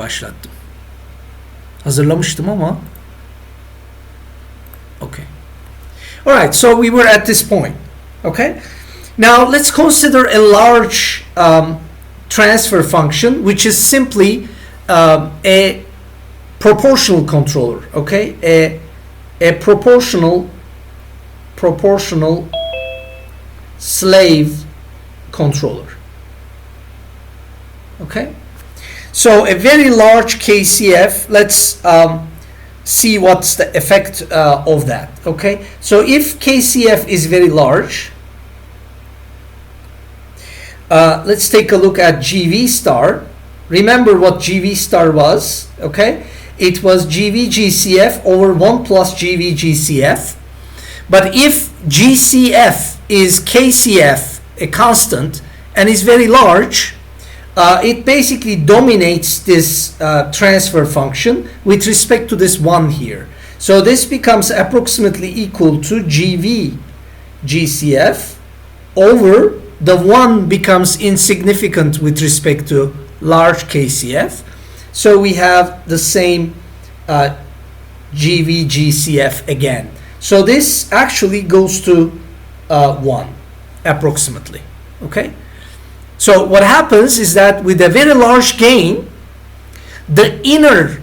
başlattım. Hazırlamıştım ama. Okay. All right, so we were at this point. Okay. Now let's consider a large transfer function, which is simply a proportional controller. Okay, a proportional slave controller. Okay, so a very large KCF. Let's see what's the effect of that. Okay, so if KCF is very large, let's take a look at GV star. Remember what GV star was, okay? It was GV GCF over 1 plus GV GCF. But if GCF is KCF, a constant, and is very large, it basically dominates this transfer function with respect to this 1 here. So this becomes approximately equal to GV GCF over the 1 becomes insignificant with respect to large KCF. So we have the same GV GCF again. So this actually goes to 1 approximately. Okay. So what happens is that with a very large gain, the inner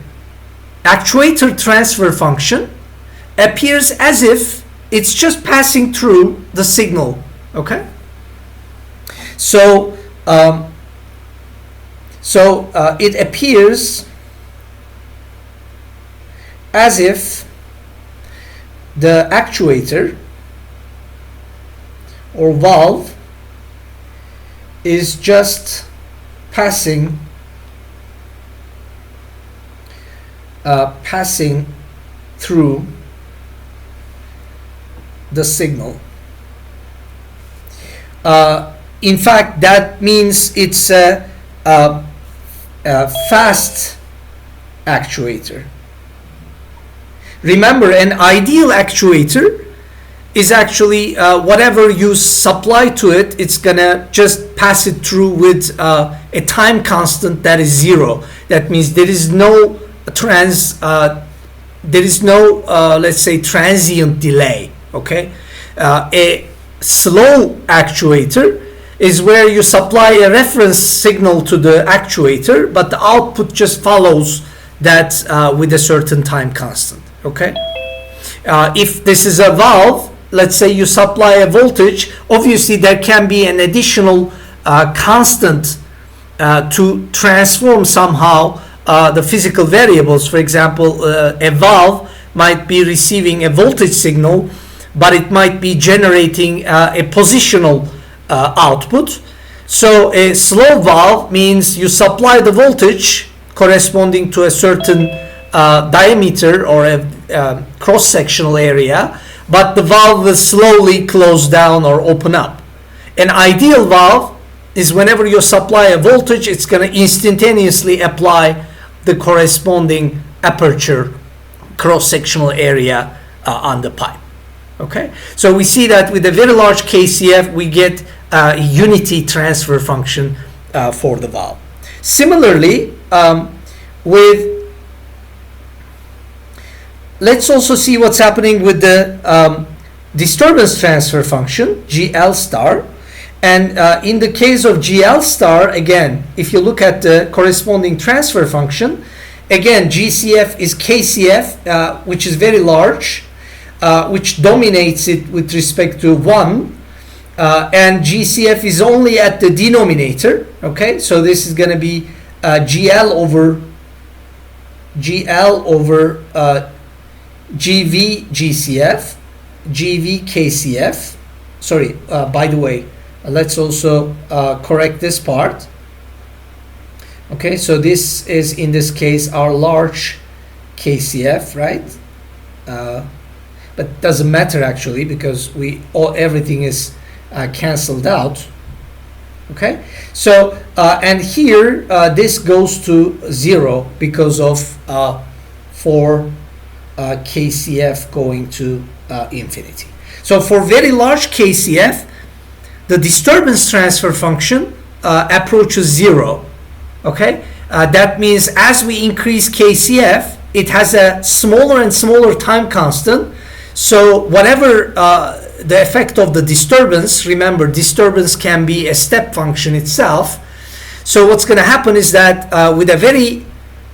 actuator transfer function appears as if it's just passing through the signal. Okay. So it appears as if the actuator or valve is just passing through the signal. In fact, that means it's a fast actuator. Remember, an ideal actuator is actually whatever you supply to it, it's gonna just pass it through with a time constant that is 0. That means there is no let's say transient delay. Okay, a slow actuator is where you supply a reference signal to the actuator, but the output just follows that with a certain time constant. Okay, if this is a valve, let's say you supply a voltage, obviously there can be an additional constant to transform somehow the physical variables. For example, a valve might be receiving a voltage signal, but it might be generating a positional output. So a slow valve means you supply the voltage corresponding to a certain diameter or a cross-sectional area, but the valve will slowly close down or open up. An ideal valve is whenever you supply a voltage, it's going to instantaneously apply the corresponding aperture cross-sectional area on the pipe. Okay, so we see that with a very large KCF, we get a unity transfer function for the valve. Similarly, let's also see what's happening with the disturbance transfer function, GL star. And in the case of GL star, again, if you look at the corresponding transfer function, again, GCF is KCF, which is very large, which dominates it with respect to 1. And GCF is only at the denominator. Okay, so this is going to be GL over GV GCF, GV KCF. Sorry, by the way, let's also correct this part. Okay, so this is in this case our large KCF, right? But doesn't matter actually, because everything is cancelled out. Okay, so and here this goes to 0 because of 4 KCF going to infinity. So for very large KCF, the disturbance transfer function approaches 0. Okay, That means as we increase KCF, it has a smaller and smaller time constant. So whatever the effect of the disturbance, remember disturbance can be a step function itself. So what's going to happen is that with a very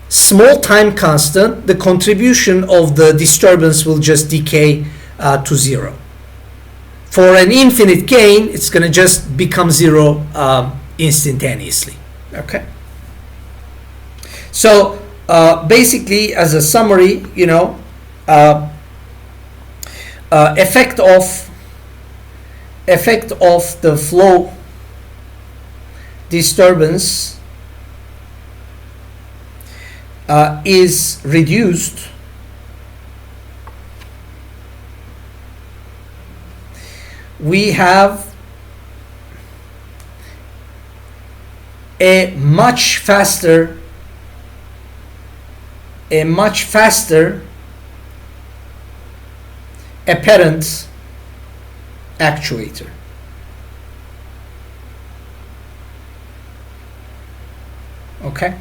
small time constant, the contribution of the disturbance will just decay to zero. For an infinite gain, it's going to just become zero instantaneously. Okay. So basically, as a summary, you know, effect of the flow disturbance is reduced we have a much faster apparent actuator. Okay.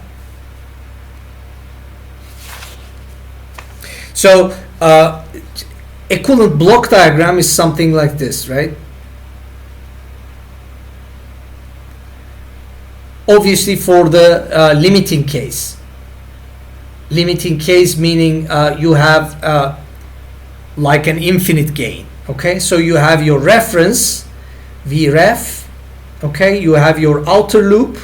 So equivalent block diagram is something like this, right? Obviously for the limiting case. Limiting case meaning you have like an infinite gain. Okay, so you have your reference Vref. Okay, you have your outer loop,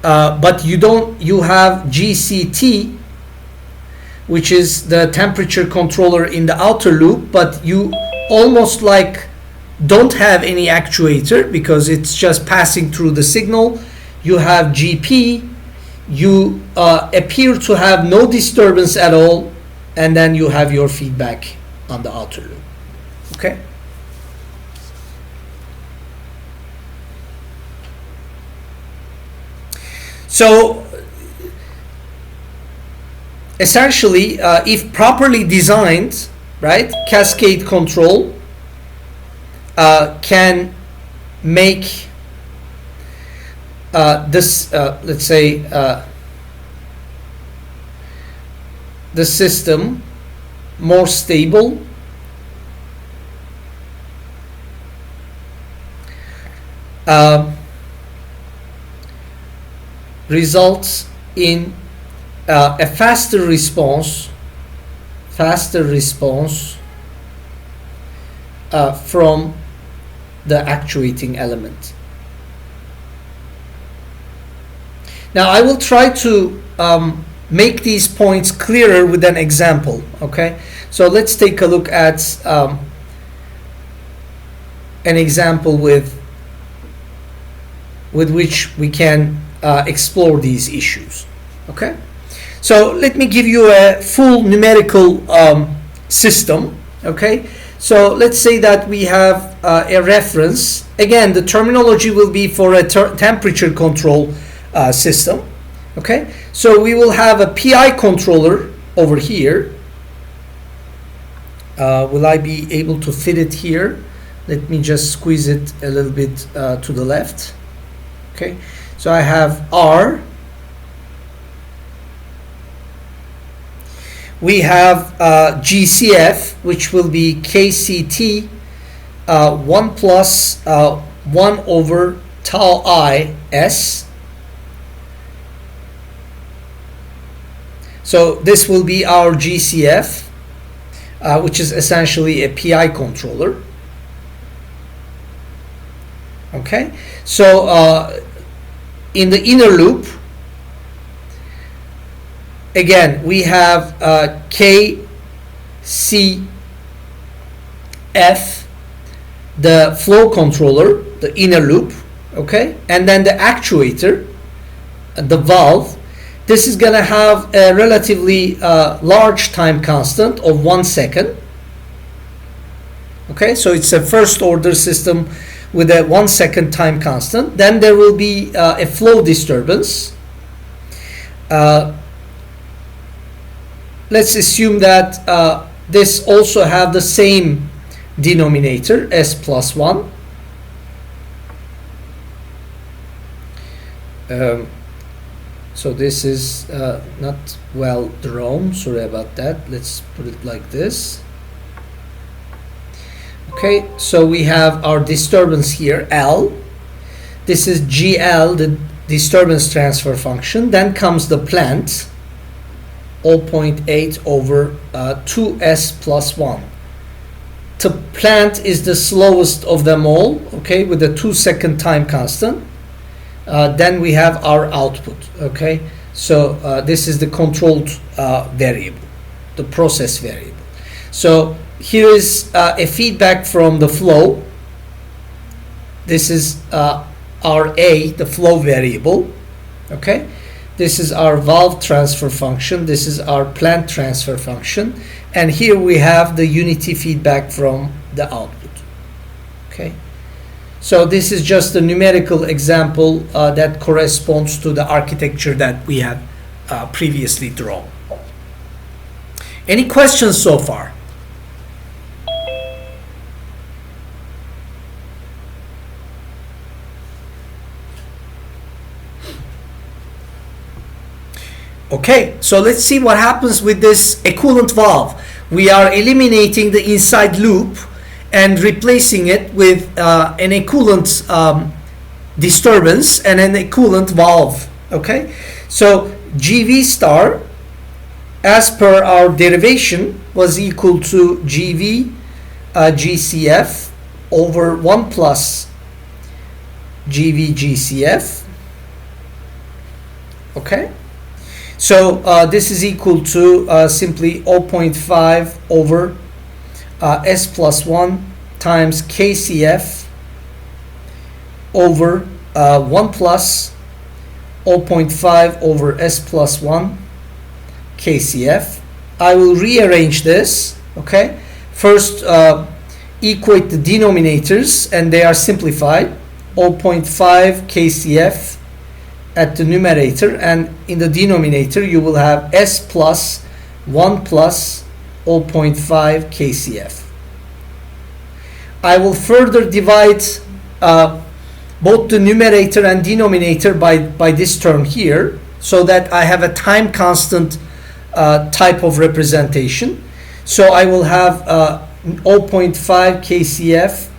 but you have GCT, which is the temperature controller in the outer loop, but you almost like don't have any actuator because it's just passing through the signal. You have GP, you appear to have no disturbance at all, and then you have your feedback on the outer loop. Okay. So essentially, if properly designed, right, cascade control can make this, let's say, the system more stable, results in a faster response from the actuating element. Now I will try to make these points clearer with an example. Okay, so let's take a look at an example with which we can explore these issues. Okay, so let me give you a full numerical system. Okay, so let's say that we have a reference. Again, the terminology will be for a temperature control system. Okay, so we will have a PI controller over here. Will I be able to fit it here? Let me just squeeze it a little bit to the left. Okay, so I have R. We have GCF, which will be KCT 1 plus 1 over tau I S. So this will be our GCF, which is essentially a PI controller. Okay, so in the inner loop, again, we have KCF, the flow controller, the inner loop, okay, and then the actuator, the valve. This is going to have a relatively large time constant of 1 second. Okay, so it's a first order system with a 1 second time constant. Then there will be a flow disturbance. Let's assume that this also have the same denominator, S plus 1. So this is not well drawn, sorry about that. Let's put it like this. Okay, so we have our disturbance here, L. This is GL, the disturbance transfer function. Then comes the plant, 0.8 over 2s plus 1. The plant is the slowest of them all, okay, with a 2-second time constant. Then we have our output, okay. So this is the controlled variable, the process variable. So here is a feedback from the flow. This is our A, the flow variable, okay. This is our valve transfer function. This is our plant transfer function. And here we have the unity feedback from the output, okay. So this is just a numerical example that corresponds to the architecture that we have previously drawn. Any questions so far? Okay, so let's see what happens with this equivalent valve. We are eliminating the inside loop and replacing it with an equivalent disturbance and an equivalent valve. Okay, so GV star, as per our derivation, was equal to GV GCF over 1 plus GV GCF. Okay, so this is equal to simply 0.5 over S plus 1 times KCF over 1 plus 0.5 over S plus 1 KCF. I will rearrange this, okay. First equate the denominators and they are simplified. 0.5 KCF at the numerator, and in the denominator you will have S plus 1 plus 0.5 KCF. I will further divide both the numerator and denominator by this term here, so that I have a time constant type of representation. So I will have 0.5 KCF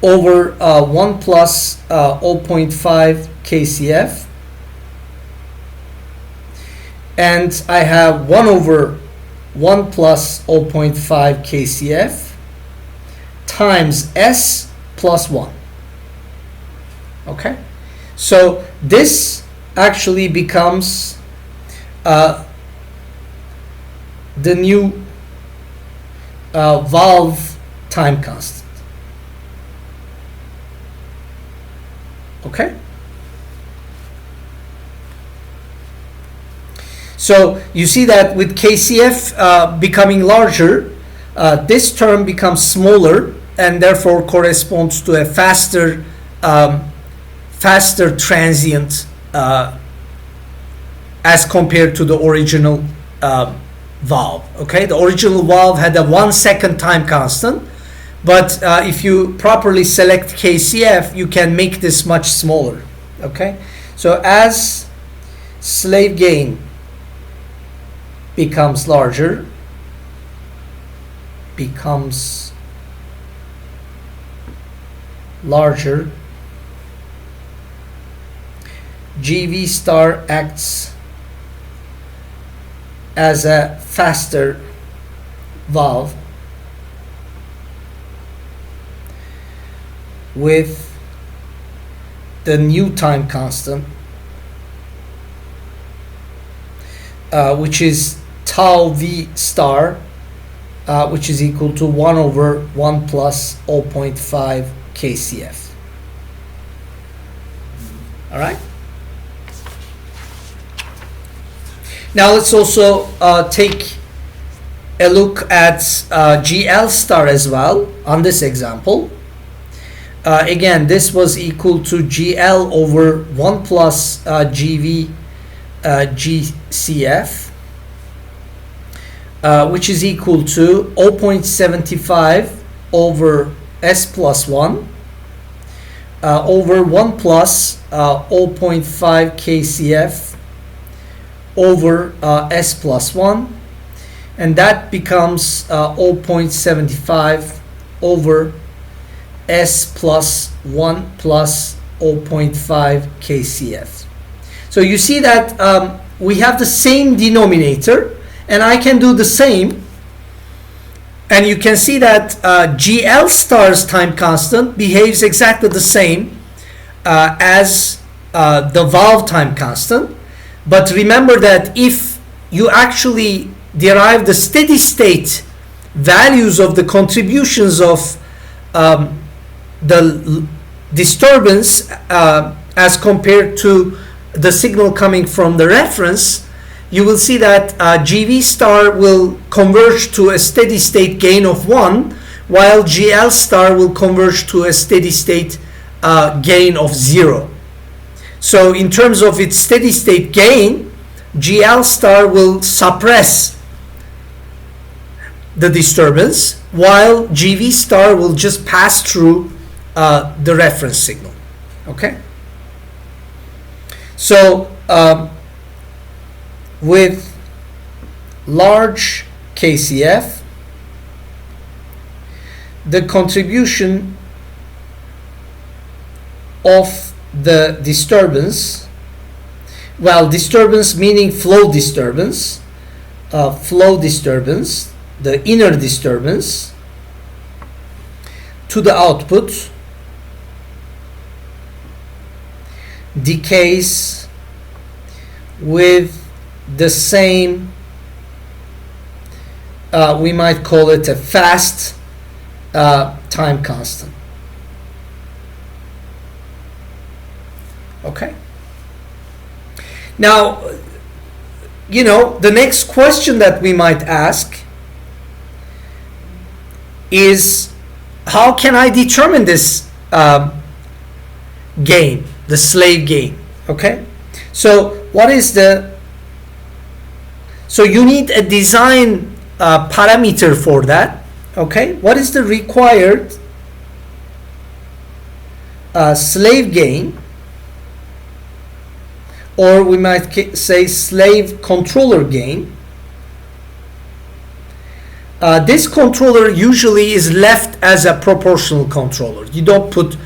over 1 plus 0.5 KCF, and I have 1 over 1 plus 0.5 KCF times S plus 1. Okay, so this actually becomes the new valve time constant. Okay, so you see that with KCF becoming larger, this term becomes smaller and therefore corresponds to a faster transient as compared to the original valve. Okay, the original valve had a 1 second time constant, but if you properly select KCF, you can make this much smaller. Okay, so as slave gain becomes larger, GV star acts as a faster valve with the new time constant, which is tau V star, which is equal to 1 over 1 plus 0.5 KCF. All right. Now let's also take a look at GL star as well on this example. Again, this was equal to GL over 1 plus GV GCF, which is equal to 0.75 over S plus 1 over 1 plus 0.5 kcf over s plus 1, and that becomes 0.75 over s plus 1 plus 0.5 kcf. So you see that we have the same denominator, and I can do the same, and you can see that GL star's time constant behaves exactly the same as the valve time constant. But remember that if you actually derive the steady state values of the contributions of the disturbance as compared to the signal coming from the reference, you will see that GV star will converge to a steady state gain of 1, while GL star will converge to a steady state gain of 0. So in terms of its steady state gain, GL star will suppress the disturbance, while GV star will just pass through the reference signal. Okay? So with large KCF, the contribution of the disturbance, well, disturbance meaning flow disturbance, the inner disturbance to the output decays with the same, we might call it a fast time constant. Okay. Now, you know, the next question that we might ask is, how can I determine this gain, the slave gain? Okay. So what is the, so you need a design parameter for that. Okay. What is the required slave gain, or we might say slave controller gain? This controller usually is left as a proportional controller. You don't put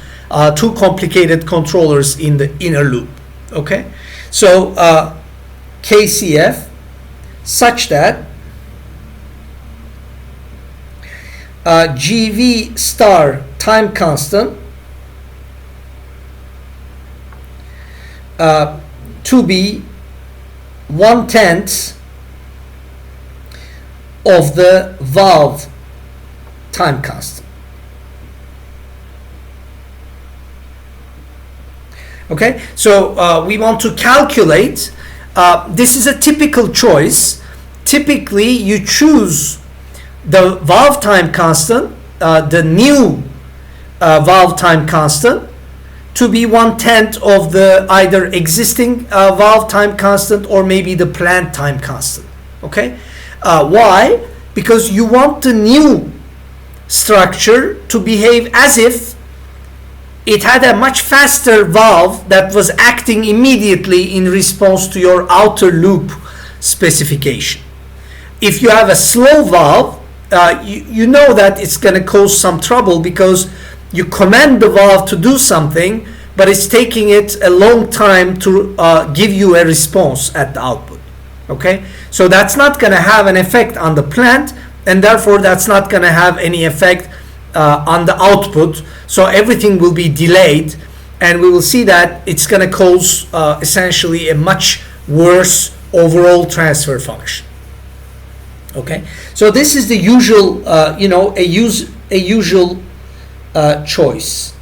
two complicated controllers in the inner loop. Okay, so KCF such that GV star time constant to be 1/10 of the valve time constant. Okay, so we want to calculate. This is a typical choice. Typically, you choose the valve time constant, the new valve time constant, to be 1/10 of the either existing valve time constant or maybe the planned time constant. Okay, why? Because you want the new structure to behave as if it had a much faster valve that was acting immediately in response to your outer loop specification. If you have a slow valve, you know that it's going to cause some trouble because you command the valve to do something, but it's taking it a long time to give you a response at the output. Okay, so that's not going to have an effect on the plant, and therefore that's not going to have any effect on the output. So everything will be delayed, and we will see that it's going to cause essentially a much worse overall transfer function. Okay, so this is the usual, a usual choice.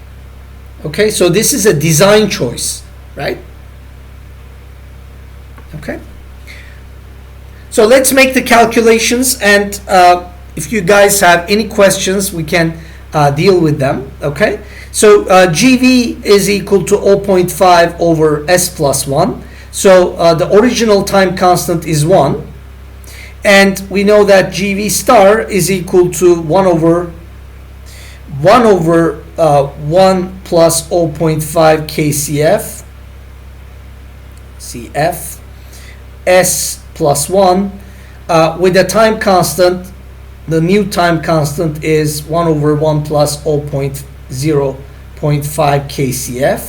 Okay, so this is a design choice, right? Okay, so let's make the calculations, and if you guys have any questions, we can deal with them. Okay, so GV is equal to 0.5 over S plus 1. So the original time constant is 1, and we know that GV star is equal to 1 over 1 plus 0.5 kcf cf s plus 1 with a time constant. The new time constant is 1 over 1 plus 0.5 kcf,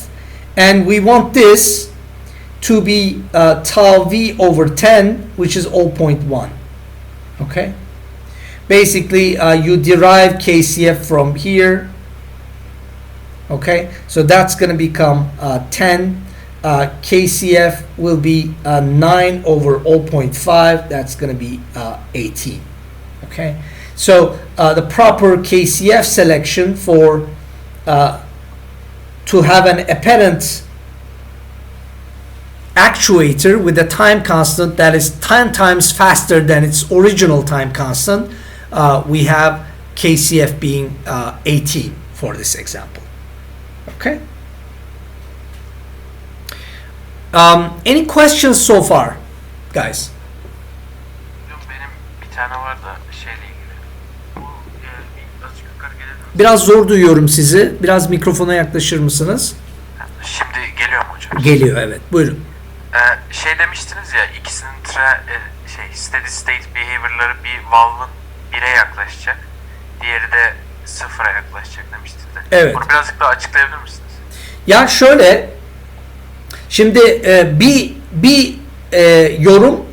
and we want this to be tau v over 10, which is 0.1. Okay, basically you derive kcf from here. Okay, so that's going to become 10. Kcf will be 9 over 0.5. That's going to be 18. Okay, so the proper kcf selection for to have an apparent actuator with a time constant that is 10 times faster than its original time constant, we have kcf being 18 for this example. Okay. Any questions so far, guys? Benim bir tane var da şeyle ilgili. Bu bir azıcık yukarı gelebilir mi? Biraz zor duyuyorum sizi. Biraz mikrofona yaklaşır mısınız? Şimdi geliyor mu hocam? Geliyor, evet. Buyurun. Şey demiştiniz ya, ikisinin steady state behavior'ları bir valve'ın 1'e yaklaşacak, diğeri de 0'a yaklaşacak demiştiniz de. Evet. Bunu birazcık daha açıklayabilir misiniz? Ya şöyle, şimdi bir yorum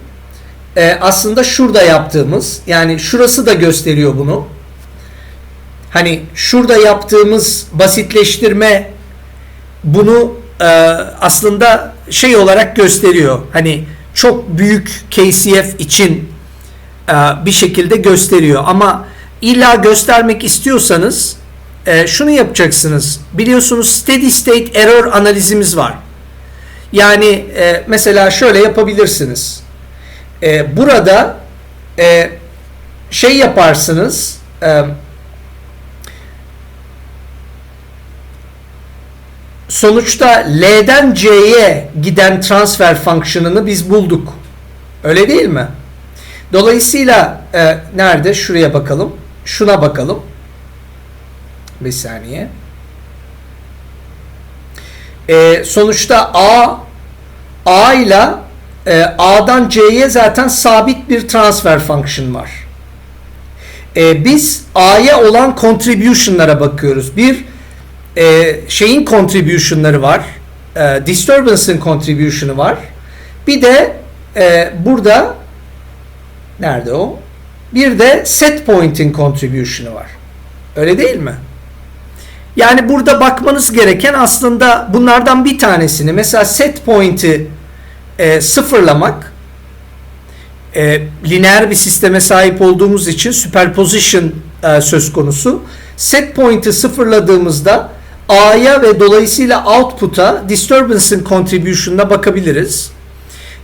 aslında şurada yaptığımız, yani şurası da gösteriyor bunu. Hani şurada yaptığımız basitleştirme bunu aslında şey olarak gösteriyor. Hani çok büyük KCF için bir şekilde gösteriyor. Ama illa göstermek istiyorsanız şunu yapacaksınız. Biliyorsunuz steady state error analizimiz var. Yani mesela şöyle yapabilirsiniz. Burada şey yaparsınız. Sonuçta L'den C'ye giden transfer fonksiyonunu biz bulduk. Öyle değil mi? Dolayısıyla nerede? Şuraya bakalım. Şuna bakalım. Bir saniye. Sonuçta A ile A'dan C'ye zaten sabit bir transfer function var. Biz A'ya olan contribution'lara bakıyoruz. Bir şeyin contribution'ları var. Disturbance'ın contribution'ı var. Bir de burada nerede o? Bir de set point'in contribution'ı var. Öyle değil mi? Yani burada bakmanız gereken aslında bunlardan bir tanesini, mesela set point'i sıfırlamak, lineer bir sisteme sahip olduğumuz için superposition söz konusu. Set point'i sıfırladığımızda A'ya ve dolayısıyla output'a disturbance'ın contribution'ına bakabiliriz.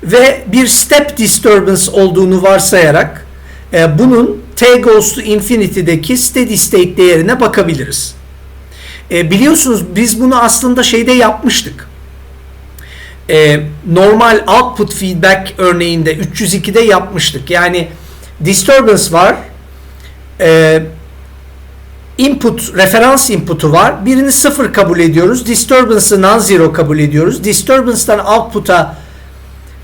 Ve bir step disturbance olduğunu varsayarak bunun t goes to infinity'deki steady state değerine bakabiliriz. Biliyorsunuz biz bunu aslında şeyde yapmıştık. Normal output feedback örneğinde 302'de yapmıştık. Yani disturbance var. Referans input'u var. Birini 0 kabul ediyoruz. Disturbance'ı non-zero kabul ediyoruz. Disturbance'dan output'a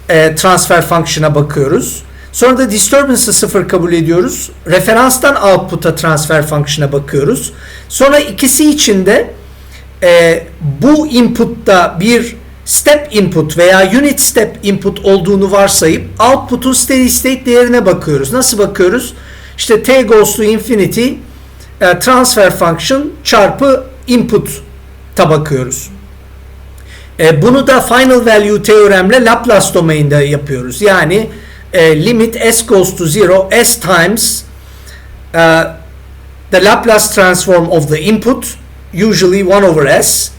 transfer function'a bakıyoruz. Sonra da disturbance'ı 0 kabul ediyoruz. Referanstan output'a transfer function'a bakıyoruz. Sonra ikisi için de bu input'ta bir step input veya unit step input olduğunu varsayıp output'un steady state değerine bakıyoruz. Nasıl bakıyoruz? İşte t goes to infinity transfer function çarpı input'a bakıyoruz. Bunu da final value teoremle Laplace domain'de yapıyoruz. Yani limit s goes to zero s times the Laplace transform of the input, usually 1 over s,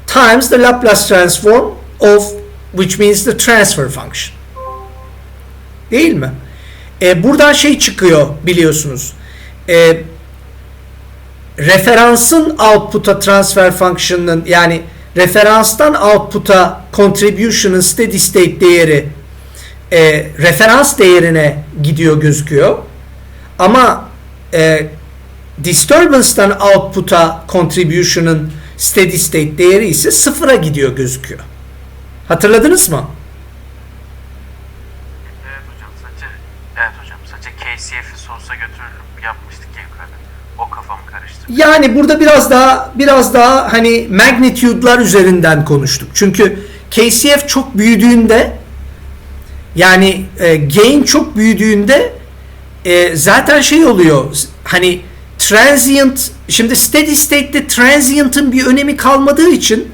times the Laplace transform of, which means the transfer function. Değil mi? Buradan şey çıkıyor biliyorsunuz. Referansın output'a transfer function'ın, yani referanstan output'a contribution'ın steady state değeri referans değerine gidiyor gözüküyor. Ama disturbance'dan output'a contribution'ın steady state değeri ise sıfıra gidiyor gözüküyor. Hatırladınız mı? Evet hocam sadece KCF'i source'a götürüp yapmıştık ya yukarıda. O kafamı karıştırdı. Yani burada biraz daha hani magnitude'lar üzerinden konuştuk. Çünkü KCF çok büyüdüğünde, yani gain çok büyüdüğünde zaten şey oluyor. Hani transient, şimdi steady state'te transient'ın bir önemi kalmadığı için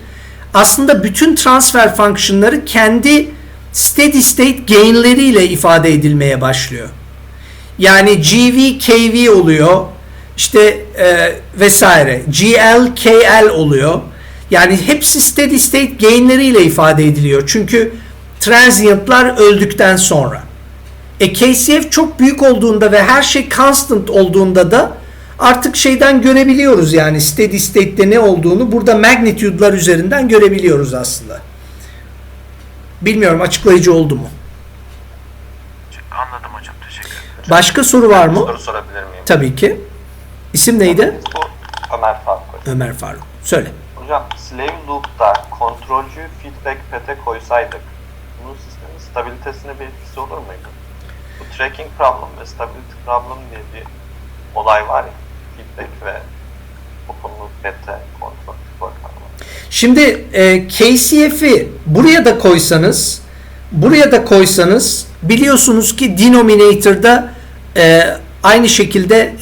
aslında bütün transfer fonksiyonları kendi steady state gain'leriyle ifade edilmeye başlıyor. Yani GV, KV oluyor. İşte vesaire. GL, KL oluyor. Yani hepsi steady state gain'leriyle ifade ediliyor. Çünkü transient'lar öldükten sonra. KCF çok büyük olduğunda ve her şey constant olduğunda da artık şeyden görebiliyoruz, yani steady state'te ne olduğunu burada magnitude'lar üzerinden görebiliyoruz aslında. Bilmiyorum, açıklayıcı oldu mu? Anladım hocam, teşekkür ederim. Başka soru var mı? Soru sorabilir miyim? Tabii ki. İsim neydi? Bu Ömer Faruk hocam. Ömer Faruk. Söyle. Hocam slave loop'ta kontrolcüyü feedback path'e koysaydık bunun sistemin stabilitesine bir etkisi olur muydu? Bu tracking problem ve stability problem diye bir olay var ya. Feedback ve open loop path'e kontrol koymak. Şimdi KCF'i buraya da koysanız biliyorsunuz ki denominator'da aynı şekilde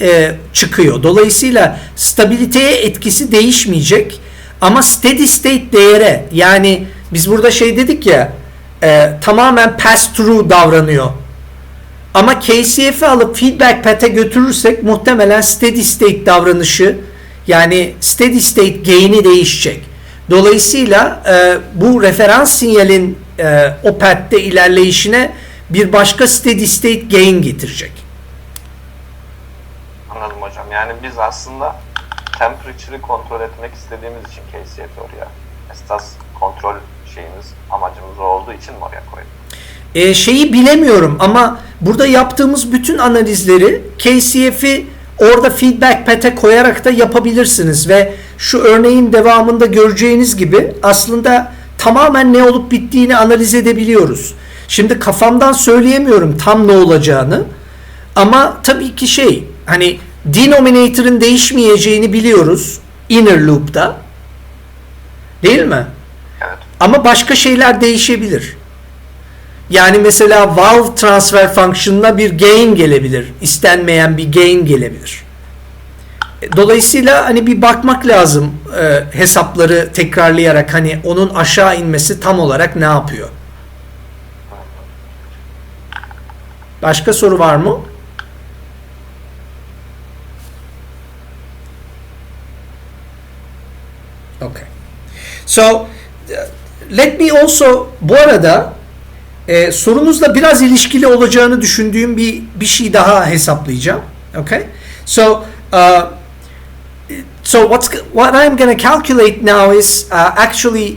çıkıyor. Dolayısıyla stabiliteye etkisi değişmeyecek ama steady state değere, yani biz burada şey dedik ya, tamamen pass through davranıyor. Ama KCF'i alıp feedback path'e götürürsek muhtemelen steady state davranışı, yani steady state gain'i değişecek. Dolayısıyla bu referans sinyalin o path'te ilerleyişine bir başka steady state gain getirecek. Anladım hocam. Yani biz aslında temperature'ı kontrol etmek istediğimiz için KCF'i oraya, esas kontrol şeyimiz, amacımız olduğu için mi oraya koyduk? Şeyi bilemiyorum ama burada yaptığımız bütün analizleri KCF'i orada feedback path'e koyarak da yapabilirsiniz ve şu örneğin devamında göreceğiniz gibi aslında tamamen ne olup bittiğini analiz edebiliyoruz. Şimdi kafamdan söyleyemiyorum tam ne olacağını ama tabii ki hani denominator'ın değişmeyeceğini biliyoruz inner loop'ta, değil mi? Evet. Ama başka şeyler değişebilir. Yani mesela valve transfer function'ına bir gain gelebilir. İstenmeyen bir gain gelebilir. Dolayısıyla hani bir bakmak lazım hesapları tekrarlayarak, hani onun aşağı inmesi tam olarak ne yapıyor? Başka soru var mı? Okay. So let me also, bu arada sorunuzla biraz ilişkili olacağını düşündüğüm bir şey daha hesaplayacağım. Okay? So what I'm going to calculate now is actually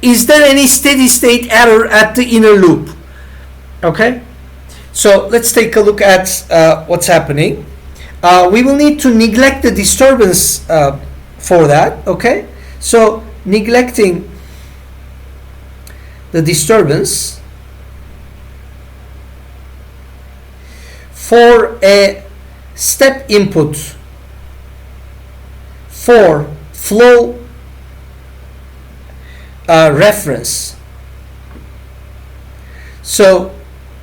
is there any steady state error at the inner loop? Okay? So let's take a look at what's happening. We will need to neglect the disturbance for that. Okay? So neglecting the disturbance for a step input for flow reference. So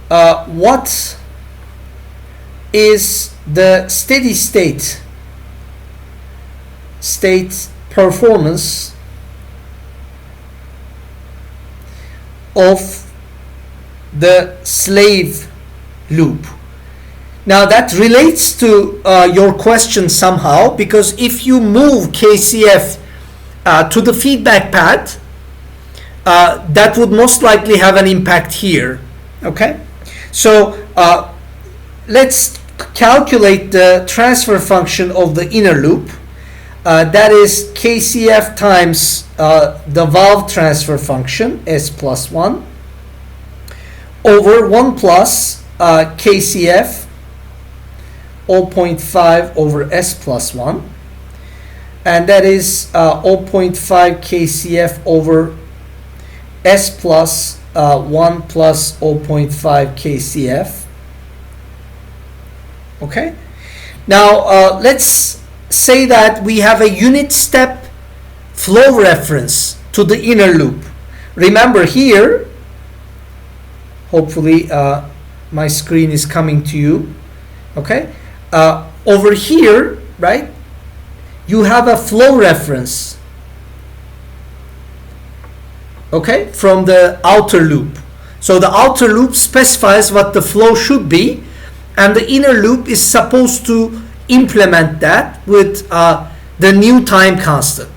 what is the steady state performance of the slave loop? Now that relates to your question somehow, because if you move KCF to the feedback path, that would most likely have an impact here. Okay, so let's calculate the transfer function of the inner loop. That is KCF times the valve transfer function, S plus 1, over 1 plus KCF 0.5 over S plus 1, and that is 0.5 kcf over S plus 1 plus 0.5 kcf. Okay, now let's say that we have a unit step flow reference to the inner loop. Remember here, hopefully my screen is coming to you. Okay, over here, right, you have a flow reference, okay, from the outer loop. So the outer loop specifies what the flow should be, and the inner loop is supposed to implement that with the new time constant.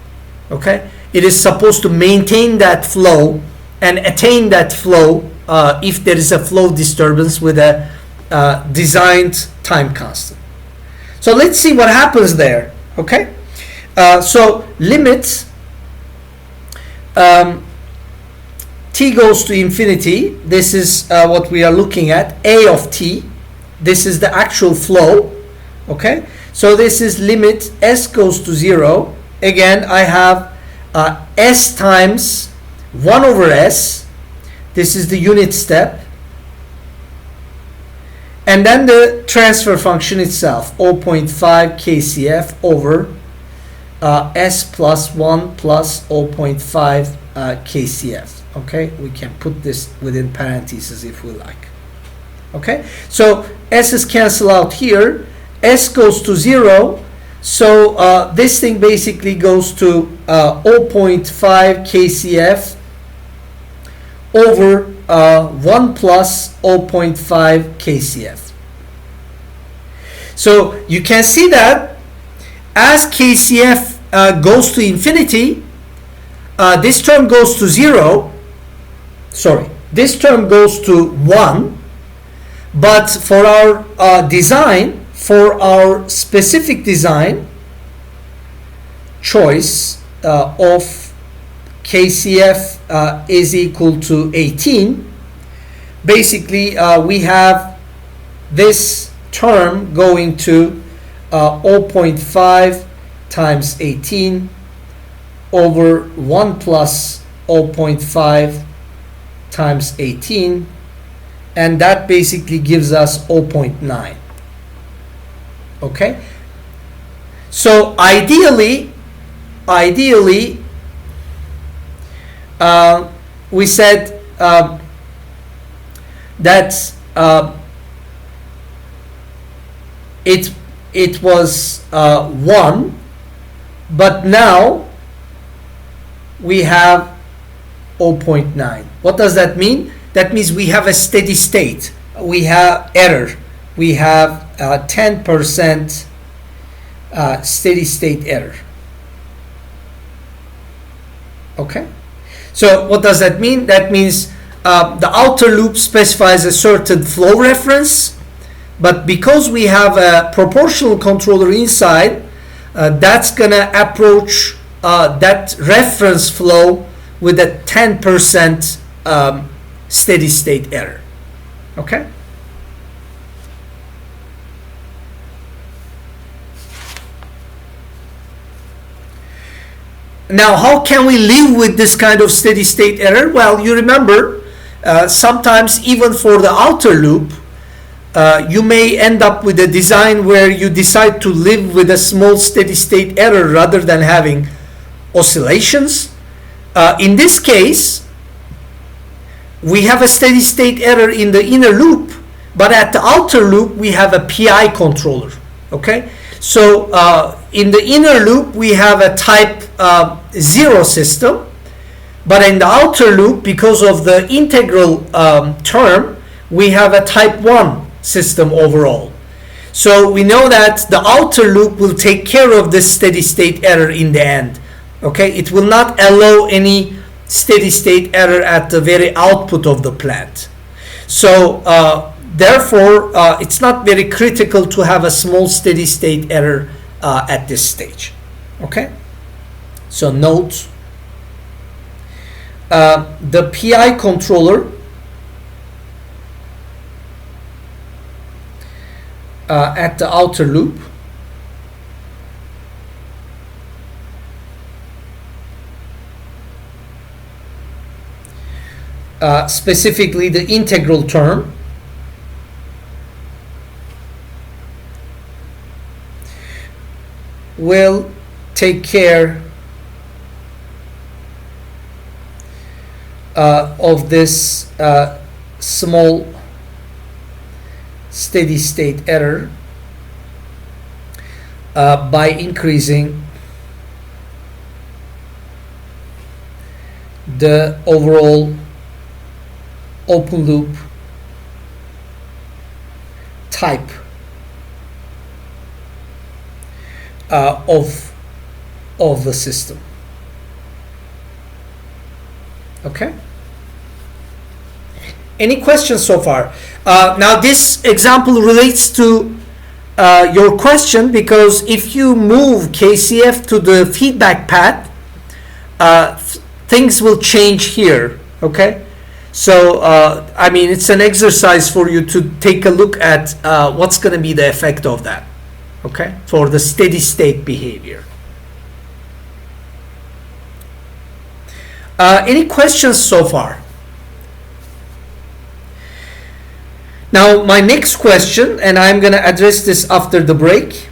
Okay, it is supposed to maintain that flow and attain that flow if there is a flow disturbance with a designed time constant. So let's see what happens there. Okay, so limit t goes to infinity. This is what we are looking at, a of t. This is the actual flow. Okay, so this is limit s goes to 0. Again, I have s times 1 over s. This is the unit step. And then the transfer function itself, 0.5 kcf over s plus 1 plus 0.5 kcf. Okay, we can put this within parentheses if we like. Okay, so s's cancel out here, s goes to 0, so this thing basically goes to 0.5 kcf over 1 plus 0.5 kcf. So you can see that as kcf goes to infinity, this term goes to 0, sorry, this term goes to 1, but for our design, for our specific design choice of kcf is equal to 18, basically we have this term going to 0.5 times 18 over 1 plus 0.5 times 18, and that basically gives us 0.9. Okay, so ideally we said that it was 1, but now we have 0.9. What does that mean? That means we have a steady state, we have error, we have 10% steady state error. Okay, so what does that mean? That means the outer loop specifies a certain flow reference, but because we have a proportional controller inside, that's gonna approach that reference flow with a 10% steady state error. Okay, now how can we live with this kind of steady state error? Well, you remember sometimes even for the outer loop you may end up with a design where you decide to live with a small steady state error rather than having oscillations. In this case, we have a steady state error in the inner loop, but at the outer loop we have a PI controller. Okay, so in the inner loop we have a type 0 system, but in the outer loop, because of the integral term, we have a type 1 system overall. So we know that the outer loop will take care of this steady state error in the end. Okay, it will not allow any steady state error at the very output of the plant. So therefore it's not very critical to have a small steady state error at this stage. Okay, so note the PI controller at the outer loop. Specifically the integral term, will take care of this small steady state error by increasing the overall open loop type of the system. Okay. Any questions so far? Now this example relates to your question, because if you move KCF to the feedback path, things will change here. Okay. So, I mean, it's an exercise for you to take a look at what's going to be the effect of that, okay, for the steady state behavior. Any questions so far? Now, my next question, and I'm going to address this after the break,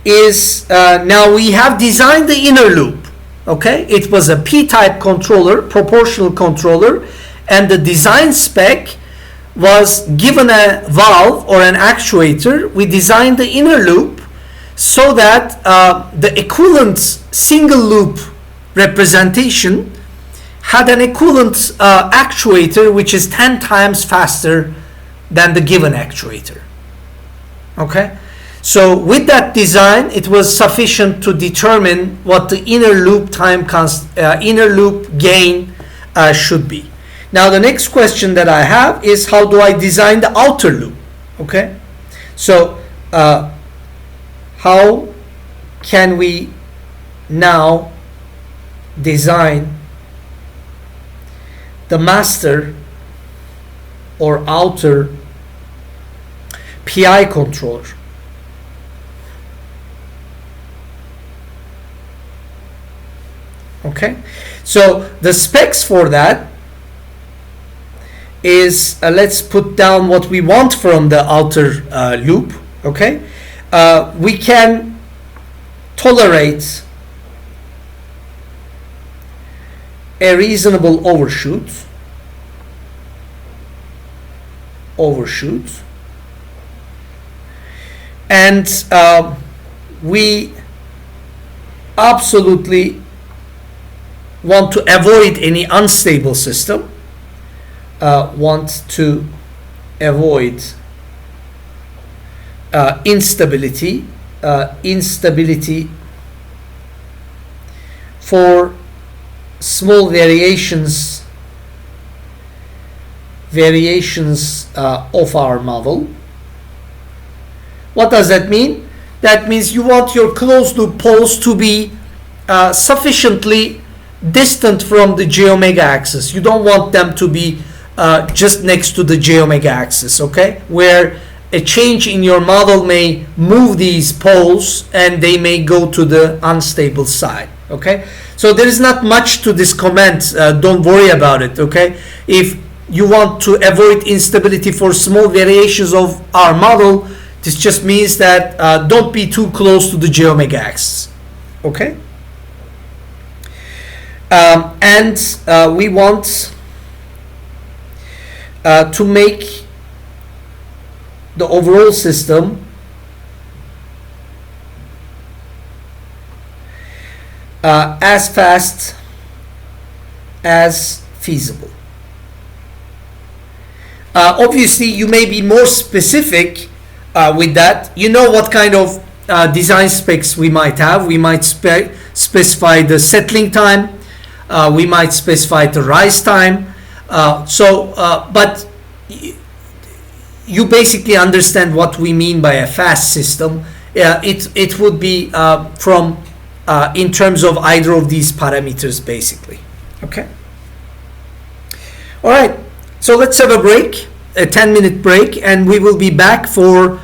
is now we have designed the inner loop. Okay, it was a P-type controller, proportional controller, and the design spec was given a valve or an actuator. We designed the inner loop so that the equivalent single loop representation had an equivalent actuator which is 10 times faster than the given actuator. Okay. So with that design, it was sufficient to determine what the inner loop inner loop gain should be. Now the next question that I have is, how do I design the outer loop? Okay, so how can we now design the master or outer PI controller? Okay, so the specs for that is, let's put down what we want from the outer loop. Okay, we can tolerate a reasonable overshoot, and we absolutely want to avoid any unstable system, want to avoid instability for small variations of our model. What does that mean? That means you want your closed loop poles to be sufficiently distant from the j omega axis. You don't want them to be just next to the j omega axis, okay? Where a change in your model may move these poles and they may go to the unstable side, okay? So there is not much to this comment. Don't worry about it, okay? If you want to avoid instability for small variations of our model, this just means that don't be too close to the j omega axis, okay? And we want to make the overall system as fast as feasible. Obviously, you may be more specific with that. You know what kind of design specs we might have. We might specify the settling time. We might specify the rise time. But you basically understand what we mean by a fast system. It would be from in terms of either of these parameters, basically. Okay. All right. So let's have a break, a 10-minute break, and we will be back for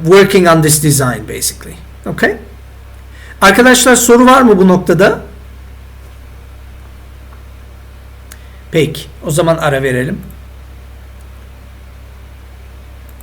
Working on this design basically. Okay? Arkadaşlar soru var mı bu noktada? Peki. O zaman ara verelim.